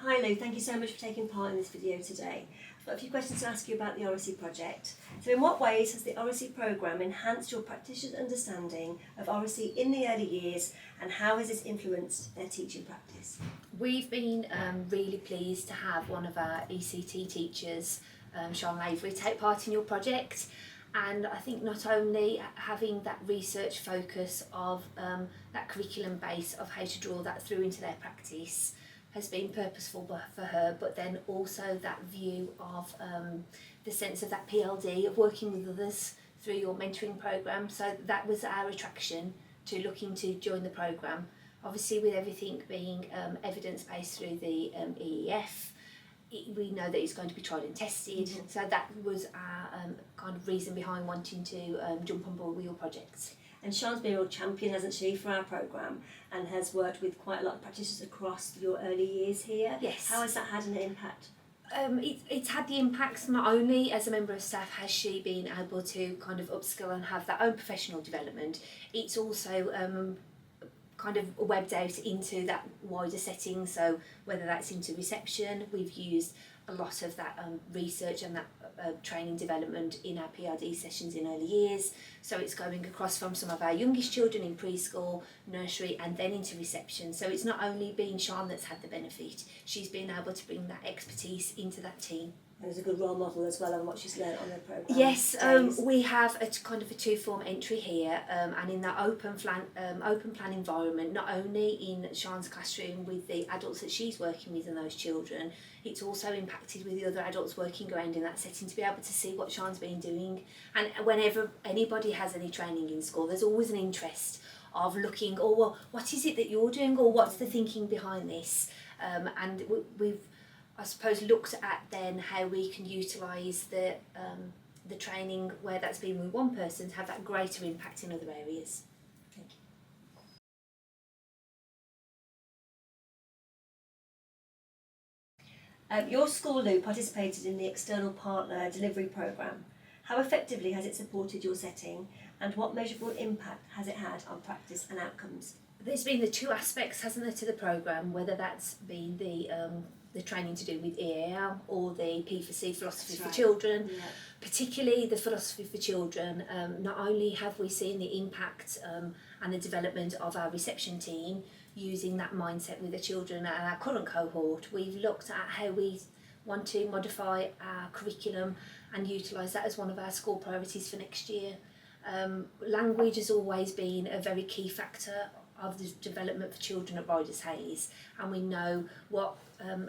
Hi Lou, thank you so much for taking part in this video today. I've got a few questions to ask you about the Oracy project. So in what ways has the Oracy programme enhanced your practitioners' understanding of Oracy in the early years, and how has this influenced their teaching practice? We've been really pleased to have one of our ECT teachers, Sean Lavery, take part in your project. And I think not only having that research focus of that curriculum base of how to draw that through into their practice has been purposeful for her, but then also that view of the sense of that PLD, of working with others through your mentoring programme. So that was our attraction to looking to join the programme. Obviously, with everything being evidence-based through the EYFS, we know that it's going to be tried and tested. Mm-hmm. So that was our kind of reason behind wanting to jump on board with your projects. And Sean's been a real champion, hasn't she, for our programme, and has worked with quite a lot of practitioners across your early years here. Yes. How has that had an impact? It's had the impacts. Not only as a member of staff has she been able to kind of upskill and have their own professional development, it's also kind of webbed out into that wider setting. So whether that's into reception, we've used a lot of that research and that training development in our PRD sessions in early years. So it's going across from some of our youngest children in preschool, nursery, and then into reception. So it's not only been Sean that's had the benefit, she's been able to bring that expertise into that team. There's a good role model as well on what she's learnt on the programme. Yes, we have a kind of a two-form entry here, and in that open plan environment, not only in Sean's classroom with the adults that she's working with and those children, it's also impacted with the other adults working around in that setting to be able to see what Sean's been doing. And whenever anybody has any training in school, there's always an interest of looking, oh, well, what is it that you're doing, or what's the thinking behind this? And we've, I suppose, looked at then how we can utilise the training where that's been with one person to have that greater impact in other areas. Thank you. Your school, Lou, participated in the External Partner Delivery Programme. How effectively has it supported your setting, and what measurable impact has it had on practice and outcomes? There's been the two aspects, hasn't there, to the programme, whether that's been the training to do with EAL or the P4C philosophy for children. Yeah. Particularly the philosophy for children, not only have we seen the impact and the development of our reception team using that mindset with the children at our current cohort, we've looked at how we want to modify our curriculum and utilise that as one of our school priorities for next year. Language has always been a very key factor of the development for children at Ryders, and we know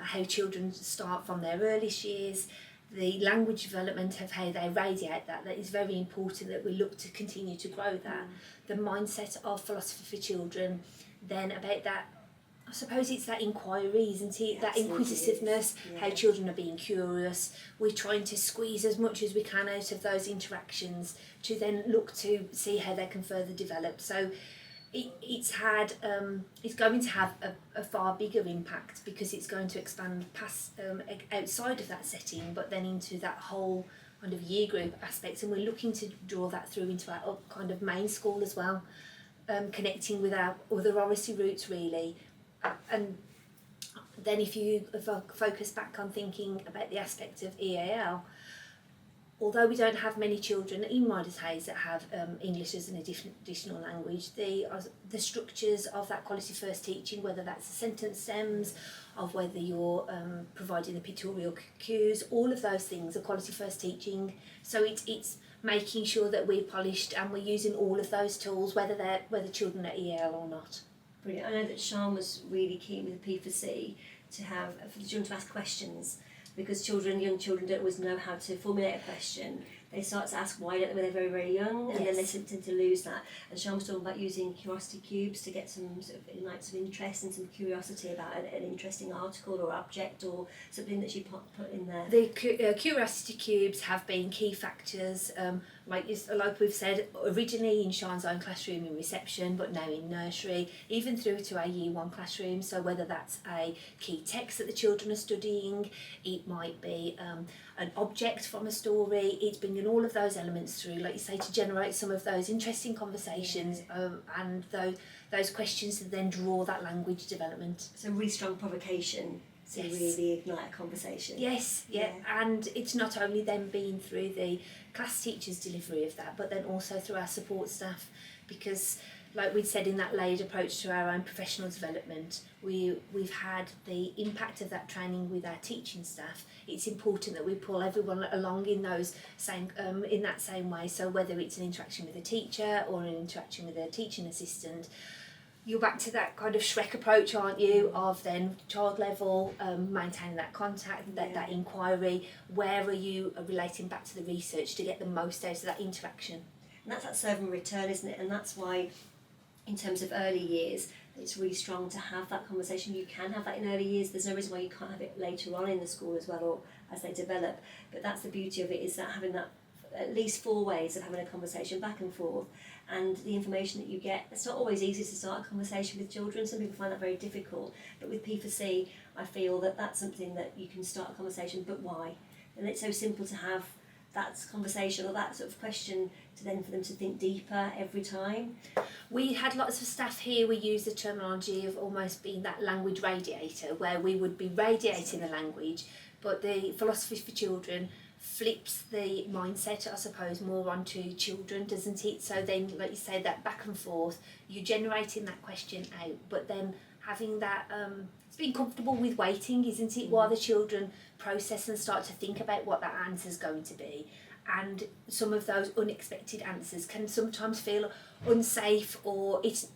how children start from their earliest years. The language development of how they radiate that is very important, that we look to continue to grow that. The mindset of philosophy for children, then about that, I suppose it's that inquiry, isn't it? That inquisitiveness, how children are being curious. We're trying to squeeze as much as we can out of those interactions to then look to see how they can further develop. So it's going to have a far bigger impact, because it's going to expand past outside of that setting, but then into that whole kind of year group aspect, and we're looking to draw that through into our kind of main school as well, connecting with our other Oracy roots really. And then if I focus back on thinking about the aspect of EAL, although we don't have many children in Ryders that have English as an additional language, the structures of that quality first teaching, whether that's the sentence stems, of whether you're providing the pictorial cues, all of those things are quality first teaching. So it's making sure that we're polished and we're using all of those tools, whether children are EL or not. Brilliant. I know that Sean was really keen with the P4C for the children to ask questions, because young children don't always know how to formulate a question. They start to ask why don't they when they're very, very young, and then they tend to lose that. And Sean was talking about using curiosity cubes to get some sort of interest and some curiosity about an interesting article or object or something that she put in there. The curiosity cubes have been key factors, like we've said, originally in Sean's own classroom in reception, but now in nursery, even through to our year one classroom. So whether that's a key text that the children are studying, it might be an object from a story, it's bringing all of those elements through, like you say, to generate some of those interesting conversations, and those questions to then draw that language development. So really strong provocation to really ignite a conversation. Yes, and it's not only them being through the class teacher's delivery of that, but then also through our support staff, because like we'd said in that layered approach to our own professional development, we've had the impact of that training with our teaching staff. It's important that we pull everyone along in those same in that same way. So whether it's an interaction with a teacher or an interaction with a teaching assistant, you're back to that kind of Shrek approach, aren't you, of then child level, maintaining that contact, that inquiry. Where are you relating back to the research to get the most out of that interaction? And that's that serve and return, isn't it? And that's why, in terms of early years, it's really strong to have that conversation. You can have that in early years. There's no reason why you can't have it later on in the school as well, or as they develop. But that's the beauty of it, is that having that at least 4 ways of having a conversation back and forth, and the information that you get. It's not always easy to start a conversation with children. Some people find that very difficult. But with P4C, I feel that that's something that you can start a conversation, but why? And it's so simple to have that conversation or that sort of question to then for them to think deeper every time. We had lots of staff here, we use the terminology of almost being that language radiator, where we would be radiating the language, but the philosophy for children flips the mindset, I suppose, more onto children, doesn't it? So then, like you say, that back and forth, you're generating that question out, but then having that, it's being comfortable with waiting, isn't it, while the children process and start to think about what that answer's going to be. And some of those unexpected answers can sometimes feel unsafe, or it's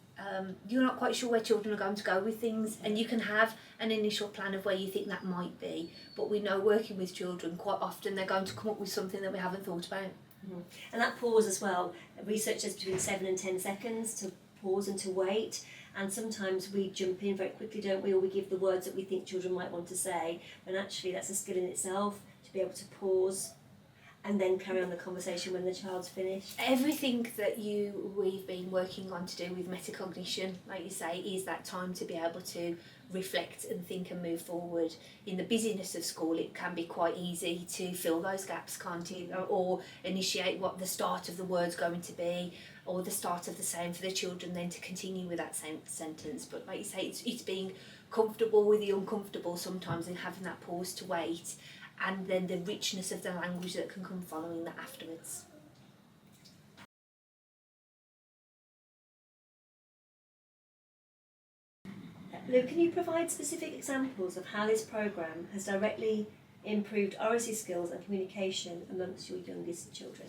you're not quite sure where children are going to go with things, and you can have an initial plan of where you think that might be, but we know working with children, quite often they're going to come up with something that we haven't thought about. And that pause as well, research says between 7 and 10 seconds to pause and to wait, and sometimes we jump in very quickly, don't we, or we give the words that we think children might want to say, and actually that's a skill in itself, to be able to pause and then carry on the conversation when the child's finished. Everything that we've been working on to do with metacognition, like you say, is that time to be able to reflect and think and move forward. In the busyness of school, it can be quite easy to fill those gaps, can't it? Or initiate what the start of the word's going to be, or the start of the same for the children, then to continue with that same sentence. But like you say, it's being comfortable with the uncomfortable sometimes, and having that pause to wait, and then the richness of the language that can come following that afterwards. Lou, can you provide specific examples of how this programme has directly improved oracy skills and communication amongst your youngest children?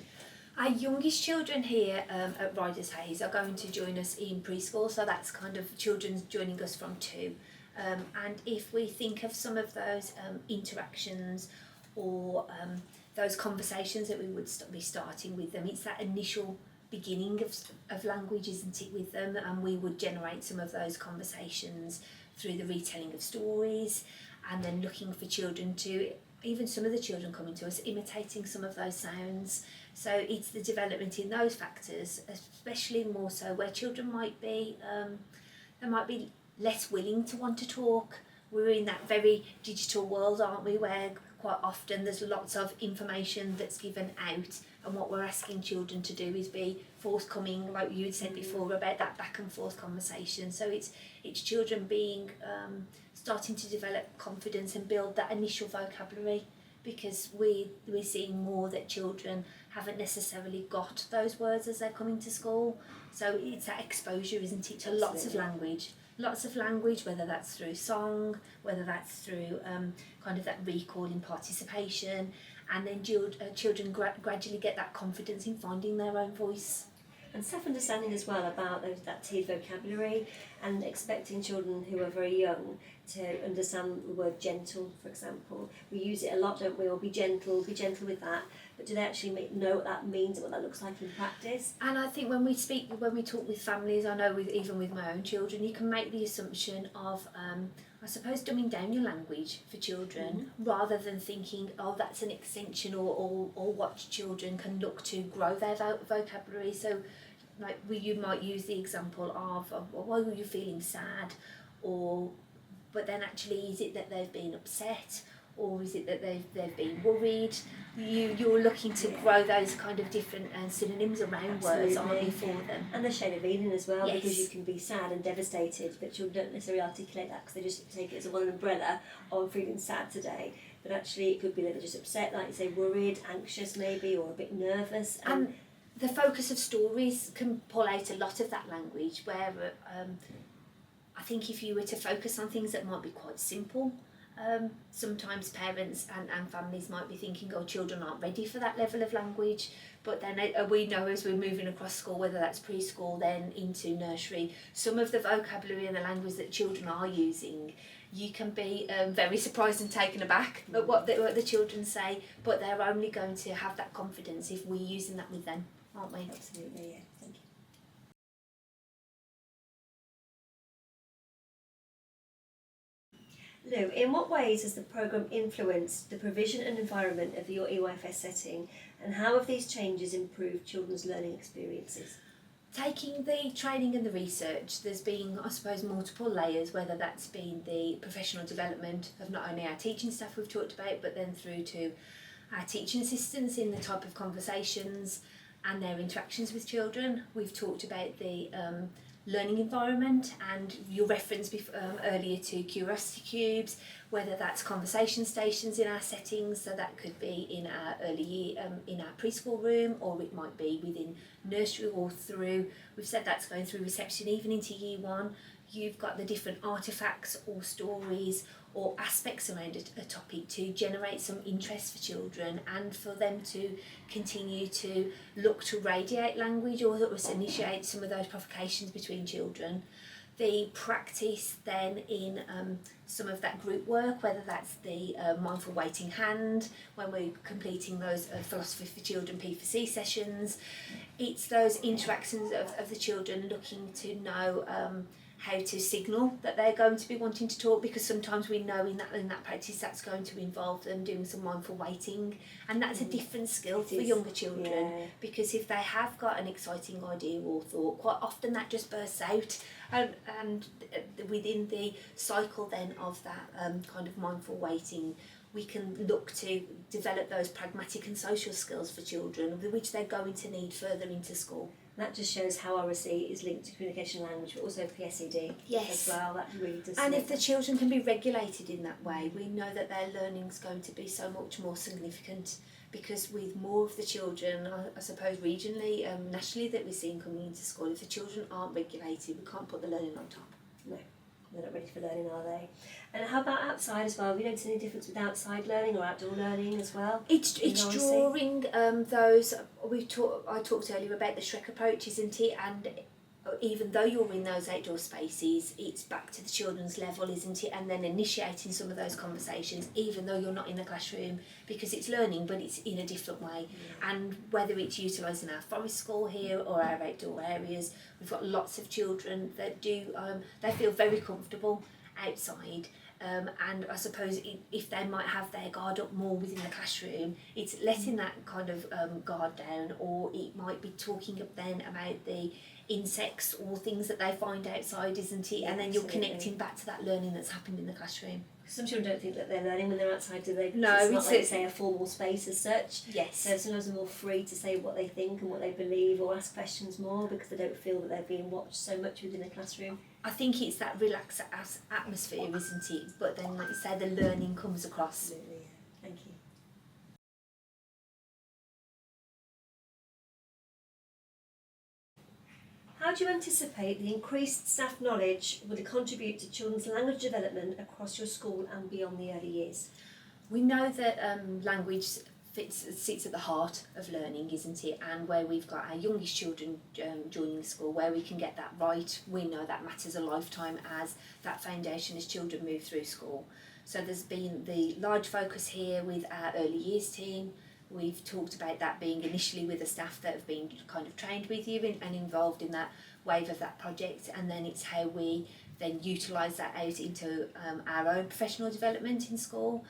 Our youngest children here at Ryders are going to join us in preschool, so that's kind of children joining us from 2. And if we think of some of those interactions or those conversations that we would be starting with them, it's that initial beginning of language, isn't it, with them, and we would generate some of those conversations through the retelling of stories, and then looking for children to, even some of the children coming to us, imitating some of those sounds. So it's the development in those factors, especially more so where children might be, they might be less willing to want to talk. We're in that very digital world, aren't we, where quite often there's lots of information that's given out, and what we're asking children to do is be forthcoming, like you had said before, about that back and forth conversation. So it's children being starting to develop confidence and build that initial vocabulary, because we're seeing more that children haven't necessarily got those words as they're coming to school. So it's that exposure, isn't it, to lots of language, whether that's through song, whether that's through kind of that recalling participation, and then children gradually get that confidence in finding their own voice. And self-understanding as well about that tiered vocabulary, and expecting children who are very young to understand the word gentle, for example. We use it a lot, don't we? Or be gentle with that. But do they actually know what that means and what that looks like in practice? And I think when we talk with families, I know even with my own children, you can make the assumption of, I suppose, dumbing down your language for children, rather than thinking, oh, that's an extension or what children can look to grow their vocabulary. So like you might use the example of why were you feeling sad, but then actually is it that they've been upset, or is it that they've been worried? You're looking to grow those kind of different synonyms around words, aren't you, for them? And the shade of meaning as well, Yes. because you can be sad and devastated, but children don't necessarily articulate that because they just take it as one umbrella. Oh, I'm feeling sad today. But actually, it could be that they're just upset, like you say, worried, anxious maybe, or a bit nervous. And the focus of stories can pull out a lot of that language, where I think if you were to focus on things that might be quite simple, sometimes parents and families might be thinking, oh, children aren't ready for that level of language. But then we know as we're moving across school, whether that's preschool, then into nursery, some of the vocabulary and the language that children are using, you can be very surprised and taken aback at what the children say, but they're only going to have that confidence if we're using that with them, aren't we? Absolutely, yeah. Thank you. Lou, in what ways has the programme influenced the provision and environment of your EYFS setting, and how have these changes improved children's learning experiences? Taking the training and the research, there's been, I suppose, multiple layers, whether that's been the professional development of not only our teaching staff we've talked about, but then through to our teaching assistants in the type of conversations and their interactions with children. We've talked about the learning environment, and your reference earlier to curiosity cubes, whether that's conversation stations in our settings, so that could be in our early year, in our preschool room, or it might be within nursery or through, we've said that's going through reception even into year one. You've got the different artefacts or stories or aspects around a topic to generate some interest for children and for them to continue to look to radiate language or initiate some of those provocations between children. The practice then in some of that group work, whether that's the mindful waiting hand, when we're completing those philosophy for children P4C sessions, it's those interactions of the children looking to know how to signal that they're going to be wanting to talk, because sometimes we know in that practice that's going to involve them doing some mindful waiting, and that's a different skill for younger children, because if they have got an exciting idea or thought, quite often that just bursts out, and within the cycle then of that kind of mindful waiting, we can look to develop those pragmatic and social skills for children, which they're going to need further into school. That just shows how Oracy is linked to communication language, but also PSED as well. That really does. And if the children can be regulated in that way, we know that their learning's going to be so much more significant, because with more of the children, I suppose regionally, nationally, that we're seeing coming into school, if the children aren't regulated, we can't put the learning on top. No, they're not ready for learning, are they? And how about outside as well? Have you noticed any difference with outside learning or outdoor learning as well? It's drawing those. I talked earlier about the Shrek approach, isn't it? And even though you're in those outdoor spaces, it's back to the children's level, isn't it? And then initiating some of those conversations, even though you're not in the classroom, because it's learning, but it's in a different way. And whether it's utilising our forest school here or our outdoor areas, we've got lots of children that do. They feel very comfortable outside. And I suppose if they might have their guard up more within the classroom, it's letting that kind of guard down, or it might be talking then about the insects or things that they find outside, isn't it? And then you're connecting back to that learning that's happened in the classroom. Some children don't think that they're learning when they're outside, do they? No, it's not like, say, a formal space as such. Yes. So sometimes they're more free to say what they think and what they believe, or ask questions more, because they don't feel that they're being watched so much within the classroom. I think it's that relaxed atmosphere, isn't it? But then, like you say, the learning comes across. Absolutely, yeah. Thank you. How do you anticipate the increased staff knowledge will contribute to children's language development across your school and beyond the early years? We know that language sits at the heart of learning, isn't it? And where we've got our youngest children joining the school, where we can get that right, we know that matters a lifetime as that foundation as children move through school. So there's been the large focus here with our early years team. We've talked about that being initially with the staff that have been kind of trained with you and involved in that wave of that project, and then it's how we then utilise that out into our own professional development in school.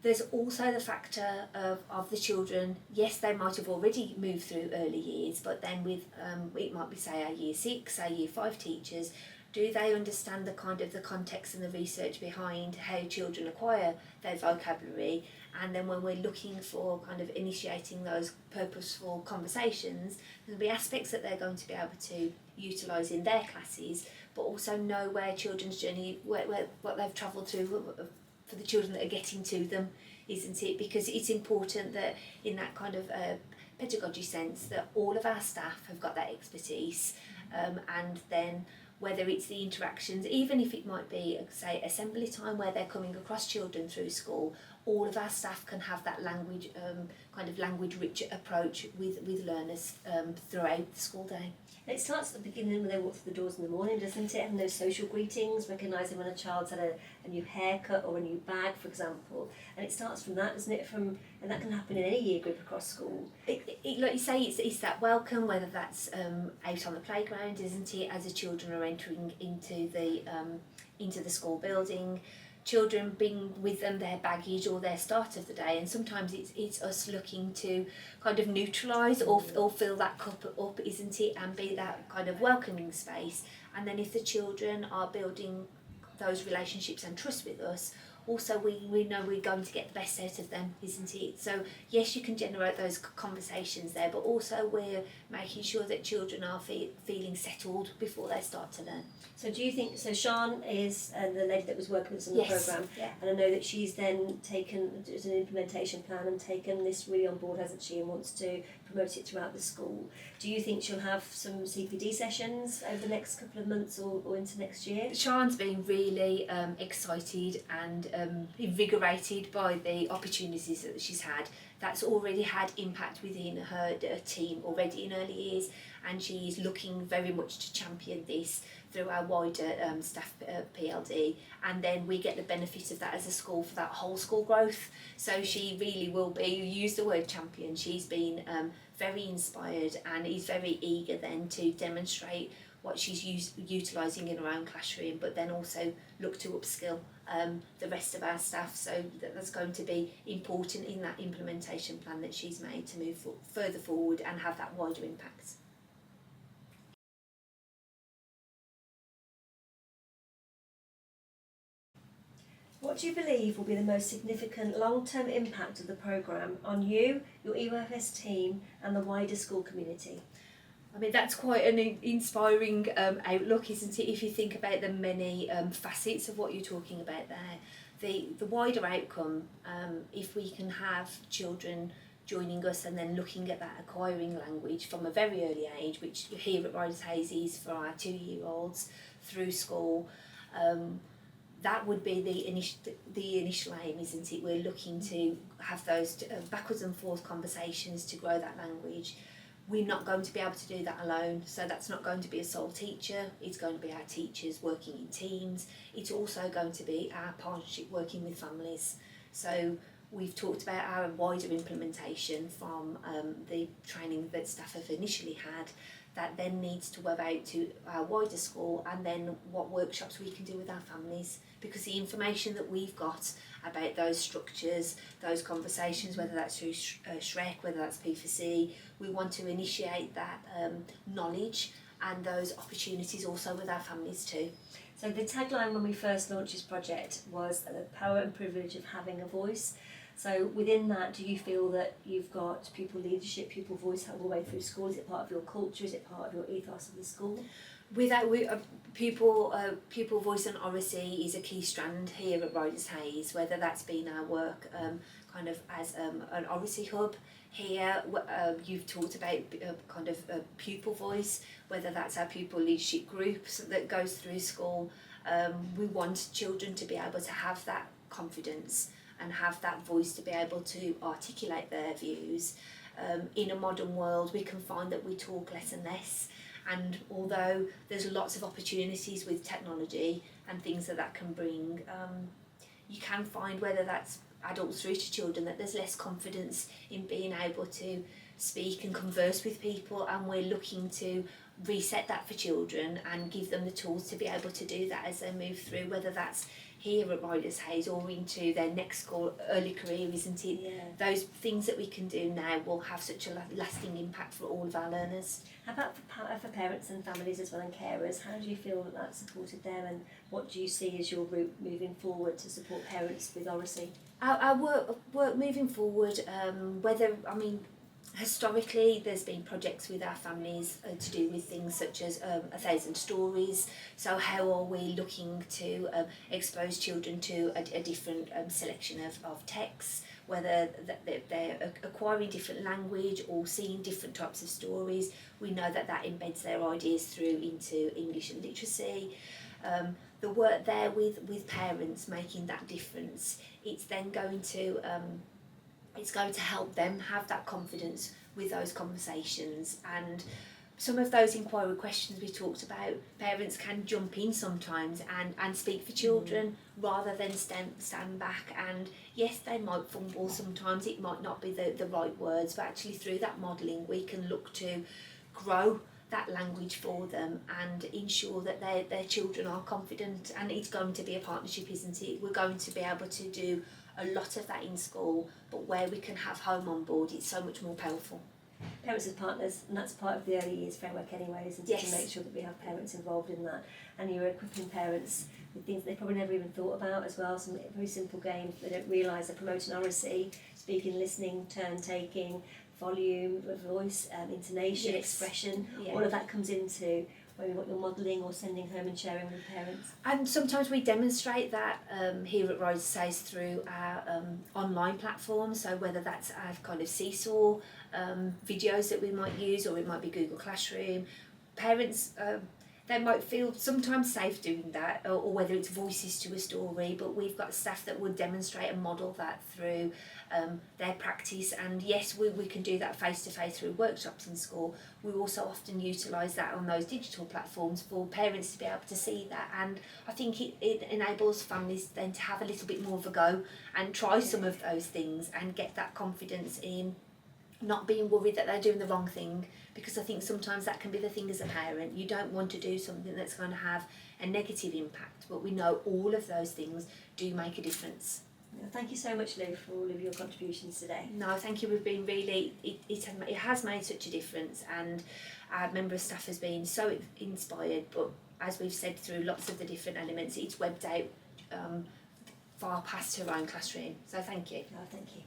There's also the factor of the children, yes, they might have already moved through early years, but then with, it might be, say, our year 6, our year 5 teachers, Do they understand the kind of the context and the research behind how children acquire their vocabulary? And then when we're looking for kind of initiating those purposeful conversations, there'll be aspects that they're going to be able to utilise in their classes, but also know where children's journey, what they've travelled through for the children that are getting to them, isn't it? Because it's important that in that kind of pedagogy sense that all of our staff have got that expertise, and then whether it's the interactions, even if it might be, say, assembly time where they're coming across children through school, all of our staff can have that language, kind of language-rich approach with learners throughout the school day. And it starts at the beginning when they walk through the doors in the morning, doesn't it? And those social greetings, recognising when a child's had a new haircut or a new bag, for example. And it starts from that, doesn't it? And that can happen in any year group across school. Like you say, it's that welcome, whether that's out on the playground, isn't it? As the children are entering into the school building, children bring with them their baggage or their start of the day, and sometimes it's us looking to kind of neutralise or fill that cup up, isn't it, and be that kind of welcoming space. And then if the children are building those relationships and trust with us, also we know we're going to get the best out of them, isn't it? So yes, you can generate those conversations there, but also we're making sure that children are feeling settled before they start to learn. So do you think, so Sian is the lady that was working with us on the Yes, programme, yeah. and I know that she's then taken as an implementation plan and taken this really on board, hasn't she, and wants to promote it throughout the school. Do you think she'll have some CPD sessions over the next couple of months or into next year? Sian's been really excited and invigorated by the opportunities that she's had. That's already had impact within her team already in early years, and she's looking very much to champion this through our wider staff PLD, and then we get the benefit of that as a school for that whole school growth. So she really will be, you use the word champion, she's been very inspired and is very eager then to demonstrate what she's utilising in her own classroom, but then also look to upskill the rest of our staff. So that's going to be important in that implementation plan that she's made to move further forward and have that wider impact. What do you believe will be the most significant long-term impact of the programme on you, your EYFS team and the wider school community? I mean, that's quite an inspiring outlook, isn't it, if you think about the many facets of what you're talking about there. The wider outcome, if we can have children joining us and then looking at that acquiring language from a very early age, which here at Ryders is for our 2-year-olds through school, that would be the initial aim, isn't it? We're looking to have those backwards and forth conversations to grow that language. We're not going to be able to do that alone, so that's not going to be a sole teacher, it's going to be our teachers working in teams, it's also going to be our partnership working with families. So we've talked about our wider implementation from the training that staff have initially had, that then needs to web out to our wider school, and then what workshops we can do with our families, because the information that we've got about those structures, those conversations, whether that's through SHREC, whether that's P4C, we want to initiate that knowledge and those opportunities also with our families too. So the tagline when we first launched this project was the power and privilege of having a voice. So within that, do you feel that you've got pupil leadership, pupil voice all the way through school? Is it part of your culture? Is it part of your ethos of the school? Pupil voice and Oracy is a key strand here at Ryders Hayes, whether that's been our work kind of as an Oracy hub here. You've talked about kind of a pupil voice, whether that's our pupil leadership groups that goes through school. We want children to be able to have that confidence and have that voice to be able to articulate their views. In a modern world, we can find that we talk less and less. And although there's lots of opportunities with technology and things that can bring, you can find, whether that's adults through to children, that there's less confidence in being able to speak and converse with people, and we're looking to reset that for children and give them the tools to be able to do that as they move through, whether that's here at Ryders or into their next school, early career, isn't it? Yeah. Those things that we can do now will have such a lasting impact for all of our learners. How about for parents and families as well, and carers? How do you feel that that supported them, and what do you see as your route moving forward to support parents with Oracy? Our work moving forward, historically there's been projects with our families to do with things such as 1,000 stories. So how are we looking to expose children to a different selection of texts, whether they're acquiring different language or seeing different types of stories. We know that embeds their ideas through into English and literacy. The work there with parents making that difference, it's then going to help them have that confidence with those conversations. And some of those inquiry questions we talked about, parents can jump in sometimes and speak for children rather than stand back. And yes, they might fumble sometimes, it might not be the right words, but actually through that modelling we can look to grow that language for them and ensure that their children are confident. And it's going to be a partnership, isn't it? We're going to be able to do a lot of that in school, but where we can have home on board, it's so much more powerful. Parents as partners, and that's part of the early years framework anyway, isn't it? Yes. To make sure that we have parents involved in that, and you're equipping parents with things they probably never even thought about as well, some very simple games they don't realise they're promoting Oracy, speaking, listening, turn taking, volume, voice, intonation, Yes. expression, Yeah. all of that comes into what you're modelling or sending home and sharing with parents. And sometimes we demonstrate that here at Ryders through our online platforms, so whether that's our kind of seesaw videos that we might use, or it might be Google Classroom. Parents, they might feel sometimes safe doing that, or whether it's voices to a story, but we've got staff that would demonstrate and model that through their practice. And yes, we can do that face-to-face through workshops in school. We also often utilise that on those digital platforms for parents to be able to see that, and I think it enables families then to have a little bit more of a go and try some of those things and get that confidence in not being worried that they're doing the wrong thing, because I think sometimes that can be the thing as a parent. You don't want to do something that's going to have a negative impact, but we know all of those things do make a difference. Thank you so much, Lou, for all of your contributions today. No, thank you. We've been really, it has made such a difference, and our member of staff has been so inspired, but as we've said, through lots of the different elements, it's webbed out far past her own classroom. So thank you. No, thank you.